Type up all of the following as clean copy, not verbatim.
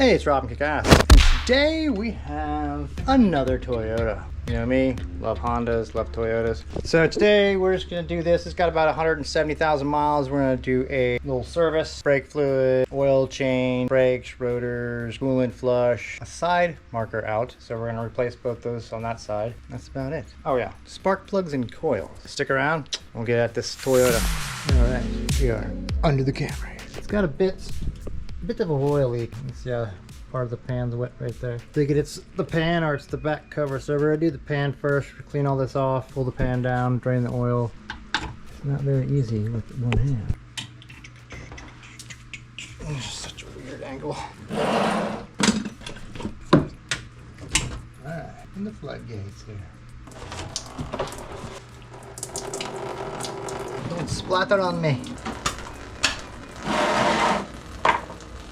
Hey, it's Rob and Kickass, and today we have another Toyota. You know me, love Hondas, love Toyotas. So today we're just gonna do this. It's got about 170,000 miles. We're gonna do a little service, brake fluid, oil change, brakes, rotors, coolant flush, a side marker out. So we're gonna replace both those on that side. That's about it. Oh yeah, spark plugs and coils. Stick around, we'll get at this Toyota. All right, we are under the Camry. It's got a bit of a oil leak. You see how part of the pan's wet right there. Thinking it's the pan or it's the back cover. So we're gonna do the pan first, clean all this off, pull the pan down, drain the oil. It's not very easy with one hand. It's such a weird angle. Alright, and the floodgates here. Don't splat on me.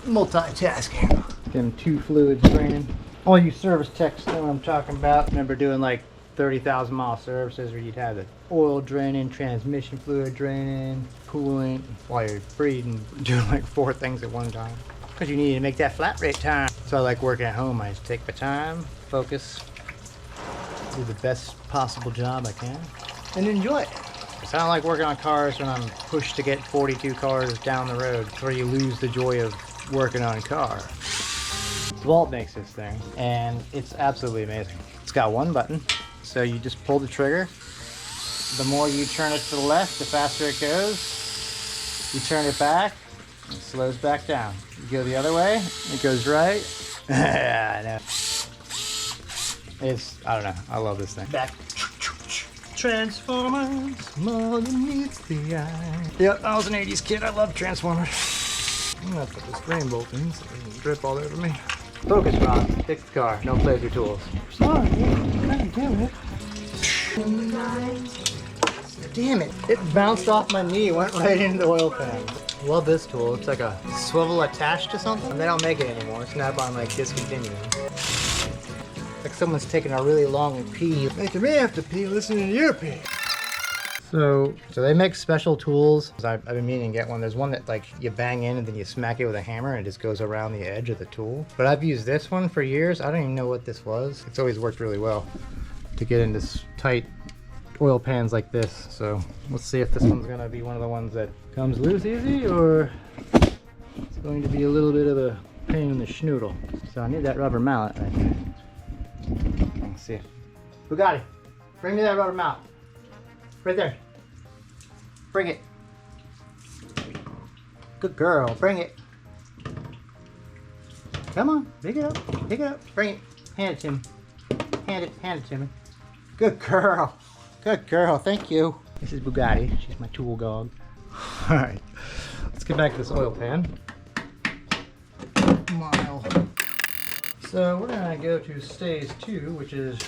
Multitasking. Getting two fluids draining. All you service techs know what I'm talking about. Remember doing like 30,000 mile services where you'd have the oil draining, transmission fluid draining, coolant, while you're breathing, doing like 4 things at one time. Because you need to make that flat rate time. So I like working at home. I just take my time, focus, do the best possible job I can, and enjoy it. So I don't like working on cars when I'm pushed to get 42 cars down the road where you lose the joy of working on a car. DeWalt makes this thing and it's absolutely amazing. It's got one button, so you just pull the trigger. The more you turn it to the left, the faster it goes. You turn it back, it slows back down. You go the other way, it goes right. I know. I don't know, I love this thing. Back. Transformers, more than meets the eye. Yep, I was an 80s kid, I love Transformers. I'm gonna put this drain bolt in so it doesn't drip all over me. Focus, Ron. Fix the car. No laser tools. Sorry, God damn it. Damn it. It bounced off my knee, went right into the oil pan. Love this tool. It's like a swivel attached to something. They don't make it anymore. Snap-on like discontinued. Like someone's taking a really long pee. Making me have to pee listening to your pee. So they make special tools. I've been meaning to get one. There's one that like you bang in and then you smack it with a hammer and it just goes around the edge of the tool. But I've used this one for years. I don't even know what this was. It's always worked really well to get into tight oil pans like this. So let's see if this one's gonna be one of the ones that comes loose easy or it's going to be a little bit of a pain in the schnoodle. So I need that rubber mallet right there. Let's see. Bugatti, bring me that rubber mallet. Right there. Bring it. Good girl. Bring it. Come on. Pick it up. Pick it up. Bring it. Hand it to me. Hand it to me. Good girl. Good girl. Thank you. This is Bugatti. She's my tool dog. Alright. Let's get back to this oil pan. Mile. So we're going to go to stage 2, which is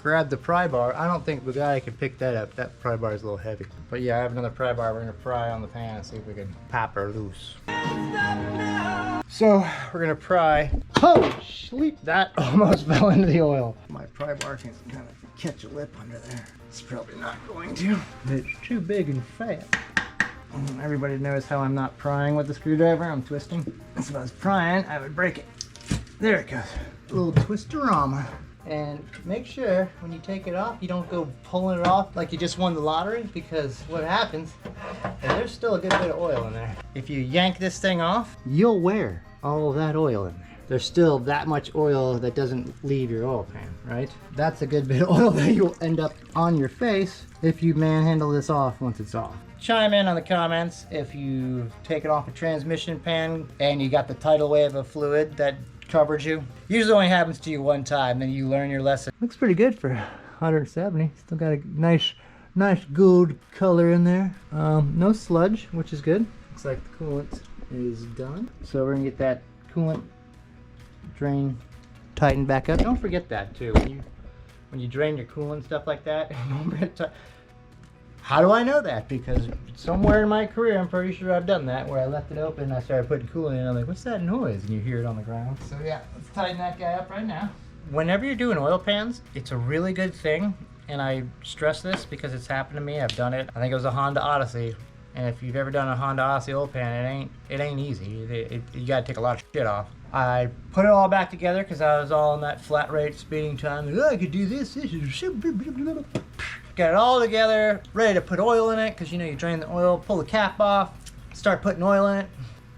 grab the pry bar. I don't think Bugatti can pick that up. That pry bar is a little heavy. But yeah, I have another pry bar. We're gonna pry on the pan and see if we can pop her loose. So we're gonna pry. Holy sleep! That almost fell into the oil. My pry bar can kind of catch a lip under there. It's probably not going to. It's too big and fat. Everybody knows how I'm not prying with the screwdriver. I'm twisting. So if I was prying, I would break it. There it goes. A little twisterama. And make sure when you take it off, you don't go pulling it off like you just won the lottery, because what happens, and there's still a good bit of oil in there. If you yank this thing off, you'll wear all of that oil in there. There's still that much oil that doesn't leave your oil pan, right? That's a good bit of oil that you'll end up on your face if you manhandle this off once it's off. Chime in on the comments if you take it off a transmission pan and you got the tidal wave of fluid that covers you. Usually only happens to you one time, then you learn your lesson. Looks pretty good for 170. Still got a nice gold color in there. No sludge, which is good. Looks like the coolant is done. So we're gonna get that coolant drain tightened back up. Don't forget that too. When you drain your coolant, stuff like that, don't forget to. How do I know that? Because somewhere in my career, I'm pretty sure I've done that, where I left it open and I started putting coolant in. I'm like, what's that noise? And you hear it on the ground. So yeah, let's tighten that guy up right now. Whenever you're doing oil pans, it's a really good thing, and I stress this because it's happened to me. I've done it. I think it was a Honda Odyssey. And if you've ever done a Honda Odyssey oil pan, it ain't easy. You gotta take a lot of shit off. I put it all back together because I was all in that flat rate speeding time. Oh, I could do this. Got it all together, ready to put oil in it because you know you drain the oil, pull the cap off, start putting oil in it,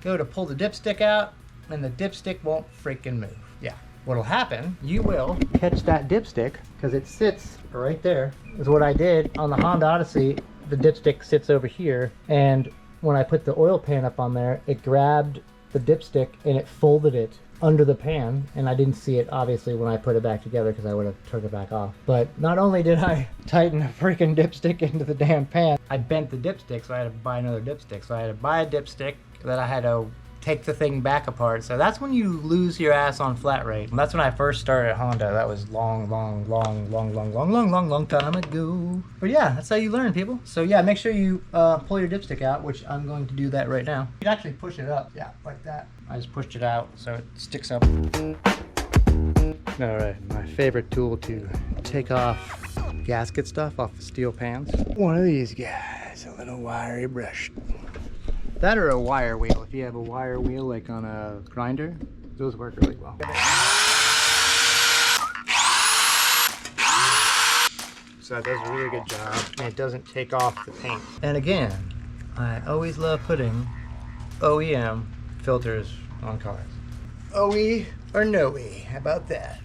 go to pull the dipstick out, and the dipstick won't freaking move. Yeah. What'll happen, you will catch that dipstick because it sits right there. Is what I did on the Honda Odyssey. The dipstick sits over here, and when I put the oil pan up on there, it grabbed the dipstick and it folded it under the pan, and I didn't see it obviously when I put it back together because I would have turned it back off. But not only did I tighten a freaking dipstick into the damn pan, I bent the dipstick, so I had to buy another dipstick. So I had to buy a dipstick that I had to take the thing back apart. So that's when you lose your ass on flat rate. And that's when I first started at Honda. That was long time ago. But yeah, that's how you learn, people. So yeah, make sure you pull your dipstick out, which I'm going to do that right now. You can actually push it up, yeah, like that. I just pushed it out so it sticks up. All right, my favorite tool to take off gasket stuff off the steel pans. One of these guys, a little wiry brush. That or a wire wheel. If you have a wire wheel like on a grinder, those work really well. So that does a really good job, and it doesn't take off the paint. And again, I always love putting OEM filters on cars. OE or no E, how about that?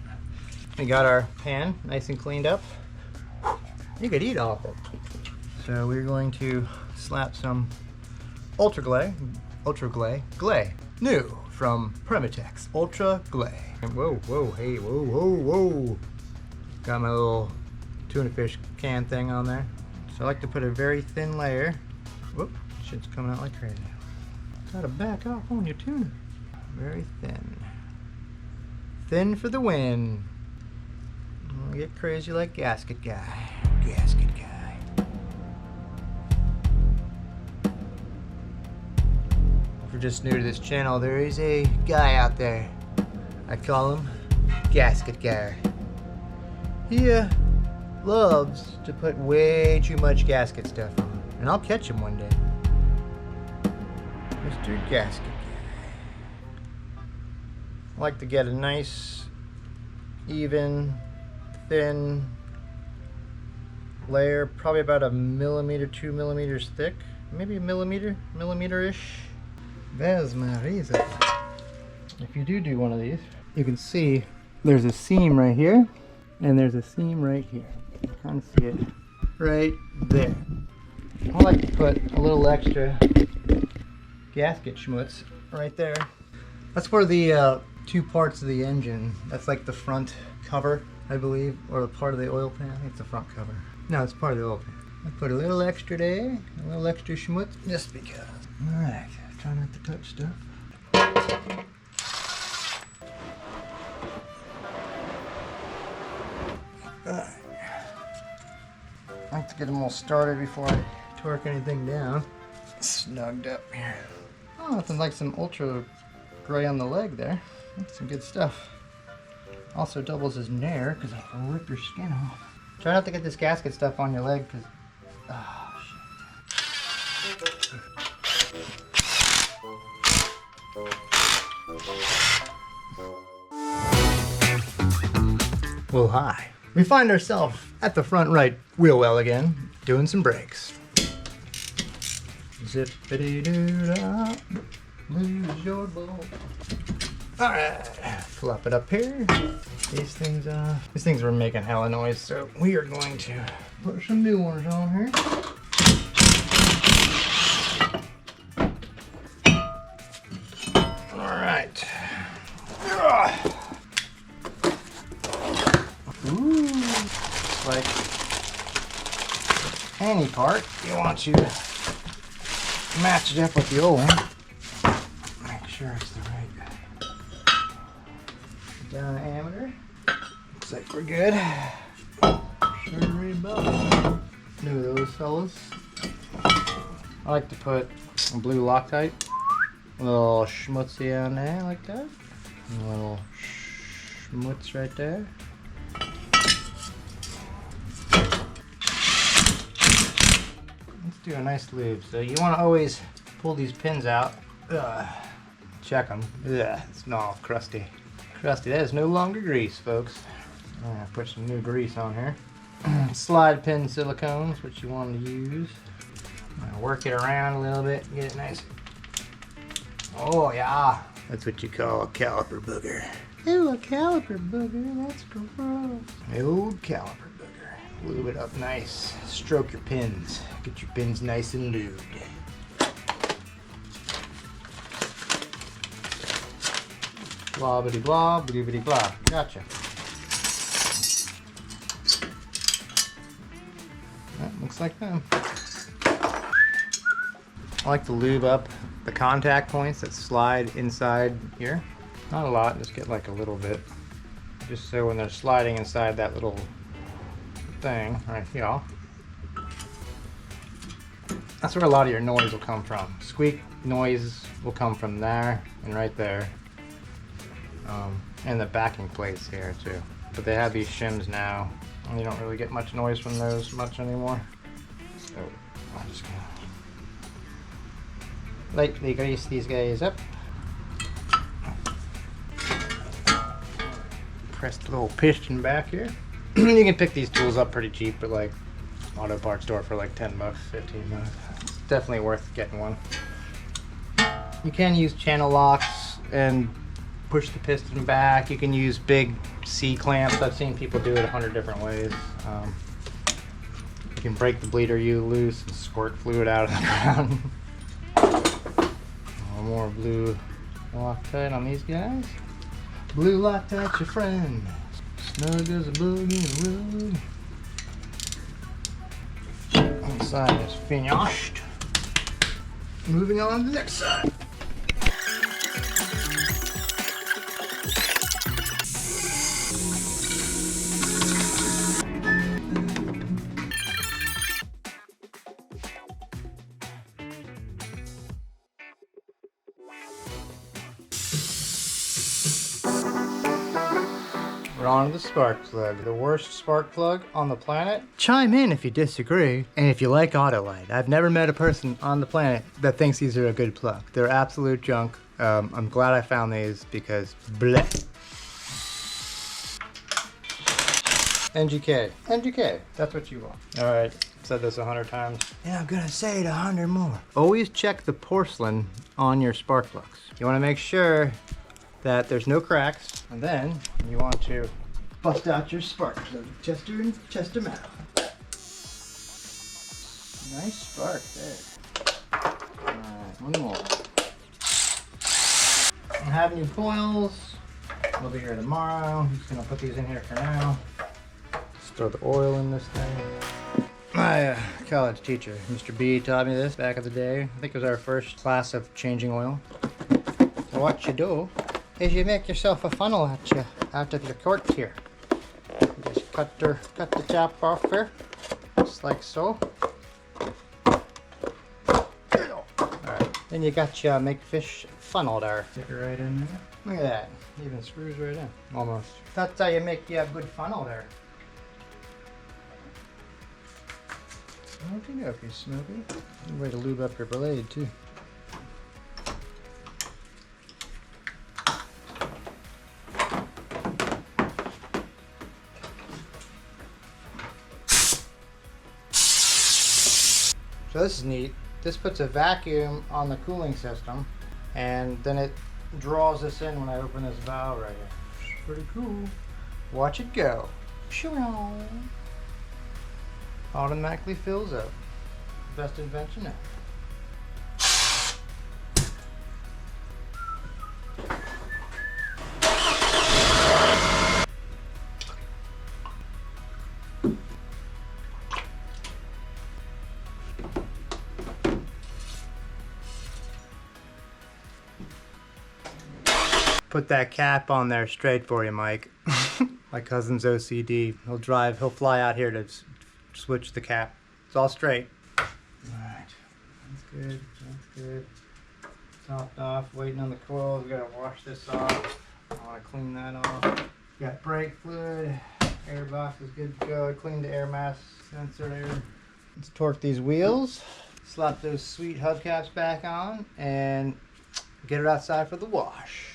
We got our pan nice and cleaned up. You could eat off it. So we're going to slap some Ultra Glay, new from Permatex, Ultra Glay. Whoa, hey, whoa. Got my little tuna fish can thing on there. So I like to put a very thin layer. Whoop, shit's coming out like crazy. Gotta back off on your tuna. Very thin. Thin for the win. Don't get crazy like Gasket Guy. Gasket Guy. If you're just new to this channel, there is a guy out there. I call him Gasket Guy. He loves to put way too much gasket stuff on. And I'll catch him one day. Mr. Gasket Guy. I like to get a nice, even, thin layer, probably about 1 millimeter, 2 millimeters thick. Maybe a millimeter-ish. There's my reason. If you do one of these, you can see there's a seam right here, and there's a seam right here. You can kind of see it right there. I like to put a little extra gasket schmutz right there. That's for the two parts of the engine. That's like the front cover, I believe, or part of the oil pan. I think it's the front cover. No, it's part of the oil pan. I put a little extra there, a little extra schmutz, just because. All right. Try not to touch stuff. Alright. I like to get them all started before I torque anything down. Snugged up here. Oh, nothing like some ultra gray on the leg there. That's some good stuff. Also doubles as nair because I'll rip your skin off. Try not to get this gasket stuff on your leg because. Oh, shit. Well, hi. We find ourselves at the front right wheel well again, doing some brakes. Zippity-doo-dah, lose your ball. Alright, flop it up here. These things were making hella noise, so we are going to put some new ones on here. Alright. Ooh, like any part, you want to match it up with the old one. Make sure it's the right diameter. Looks like we're good. Sure about new those fellas. I like to put a blue Loctite, a little schmutzy on there like that. A little schmutz right there. do a nice lube. So you want to always pull these pins out. Check them. It's all crusty. Crusty. That is no longer grease, folks. I'm gonna put some new grease on here. Slide pin silicones, which you want to use. I'm gonna work it around a little bit, get it nice. Oh yeah, that's what you call a caliper booger. Ooh, a caliper booger. That's gross. The old caliper booger. Lube it up nice. Stroke your pins. Get your pins nice and lubed. Blah bitty blah, bitty bitty blah. Gotcha. That looks like them. I like to lube up the contact points that slide inside here. Not a lot, just get like a little bit. Just so when they're sliding inside that little thing right here, that's where a lot of your noise will come from. Squeak noise will come from there and right there. And the backing plates here too. But they have these shims now, and you don't really get much noise from those much anymore. So I'm just gonna lightly grease these guys up. Press the little piston back here. You can pick these tools up pretty cheap, but like auto parts store for like 10 bucks, 15 bucks. It's definitely worth getting one. You can use channel locks and push the piston back. You can use big C clamps. I've seen people do it 100 different ways. You can break the bleeder U loose and squirt fluid out of the ground. More blue Loctite on these guys. Blue Loctite's your friend. Snug as a bug in the rug. One side is finished. Moving on to the next side. We're on to the spark plug, the worst spark plug on the planet. Chime in if you disagree, and if you like Autolite. I've never met a person on the planet that thinks these are a good plug. They're absolute junk. I'm glad I found these because bleh. NGK, that's what you want. All right, said this 100 times. Yeah, I'm gonna say it 100 more. Always check the porcelain on your spark plugs. You wanna make sure that there's no cracks, and then you want to bust out your spark plug, Chester and Chester metal. Nice spark there. Alright, one more. I have new coils. We'll be here tomorrow. I'm just gonna put these in here for now. Just throw the oil in this thing. My college teacher, Mr. B, taught me this back in the day. I think it was our first class of changing oil. So what you do is you make yourself a funnel out of your quart here. You just cut the top off here, just like so. Alright, then you got your make fish funnel there. Stick it right in there. Look at that, even screws right in, almost. That's how you make you a good funnel there. Okay, Smokey. Good way to lube up your blade too. So this is neat. This puts a vacuum on the cooling system, and then it draws this in when I open this valve right here. It's pretty cool. Watch it go. Automatically fills up. Best invention ever. Put that cap on there straight for you, Mike. My cousin's OCD. He'll fly out here to switch the cap. It's all straight. Alright, that's good. Topped off, waiting on the coils. We gotta wash this off. I wanna clean that off. Got brake fluid. Air box is good to go. I cleaned the air mass sensor there. Let's torque these wheels. slap those sweet hubcaps back on and get it outside for the wash.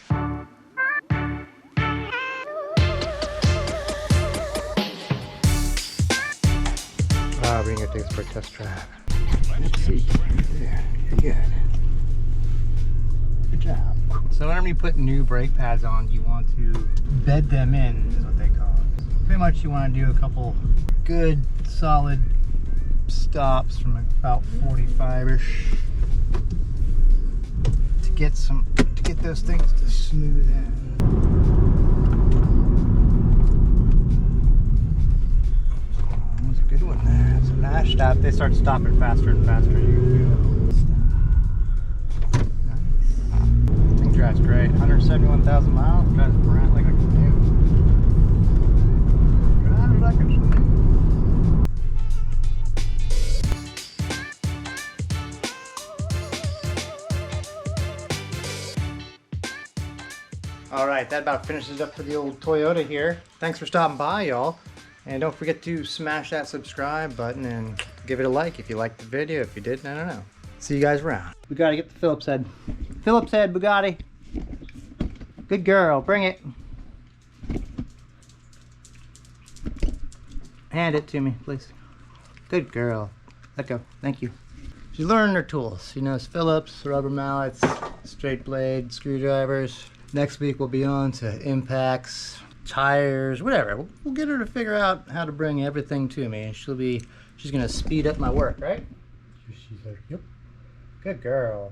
We're gonna take this for a test drive. Let's see. There. You're good. Good job. So whenever you put new brake pads on, you want to bed them in, is what they call it. Pretty much you want to do a couple good, solid stops from about 45-ish to get those things to smooth in. Good one there. It's a mash stop. They start stopping faster and faster. You stop. Nice. This thing drives great. 171,000 miles. Drives brand like a canoe. Drives like a canoe. All right, that about finishes up for the old Toyota here. Thanks for stopping by, y'all. And don't forget to smash that subscribe button and give it a like if you liked the video. If you didn't, I don't know. See you guys around. We gotta get the Phillips head. Phillips head, Bugatti. Good girl, bring it. Hand it to me, please. Good girl. Let go, thank you. She's learning her tools. She knows Phillips, rubber mallets, straight blade, screwdrivers. Next week we'll be on to impacts, tires, whatever. We'll get her to figure out how to bring everything to me. She's gonna speed up my work, right? She's like, yep. Good girl.